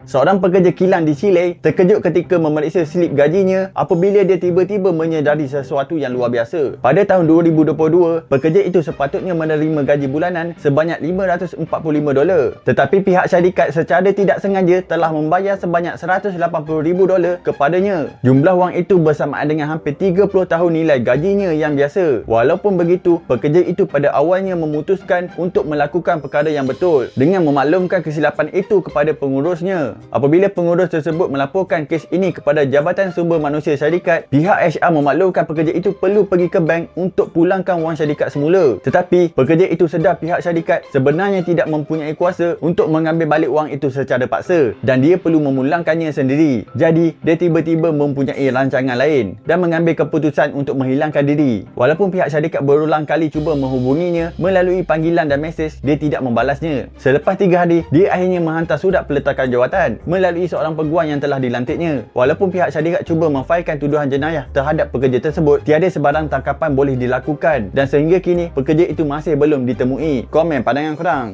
Seorang pekerja kilang di Chile terkejut ketika memeriksa slip gajinya apabila dia tiba-tiba menyedari sesuatu yang luar biasa. Pada tahun 2022, pekerja itu sepatutnya menerima gaji bulanan sebanyak $545. Tetapi pihak syarikat secara tidak sengaja telah membayar sebanyak $180,000 kepadanya. Jumlah wang itu bersamaan dengan hampir 30 tahun nilai gajinya yang biasa. Walaupun begitu, pekerja itu pada awalnya memutuskan untuk melakukan perkara yang betul dengan memaklumkan kesilapan itu kepada pengurusnya. Apabila pengurus tersebut melaporkan kes ini kepada Jabatan Sumber Manusia Syarikat, pihak HR memaklumkan pekerja itu perlu pergi ke bank untuk pulangkan wang syarikat semula. Tetapi, pekerja itu sedar pihak syarikat sebenarnya tidak mempunyai kuasa untuk mengambil balik wang itu secara paksa dan dia perlu memulangkannya sendiri. Jadi, dia tiba-tiba mempunyai rancangan lain dan mengambil keputusan untuk menghilangkan diri. Walaupun pihak syarikat berulang kali cuba menghubunginya melalui panggilan dan mesej, dia tidak membalasnya. Selepas 3 hari, dia akhirnya menghantar surat peletakan jawatan melalui seorang peguam yang telah dilantiknya. Walaupun pihak syarikat cuba memfailkan tuduhan jenayah terhadap pekerja tersebut, tiada sebarang tangkapan boleh dilakukan dan sehingga kini pekerja itu masih belum ditemui. Komen pandangan korang.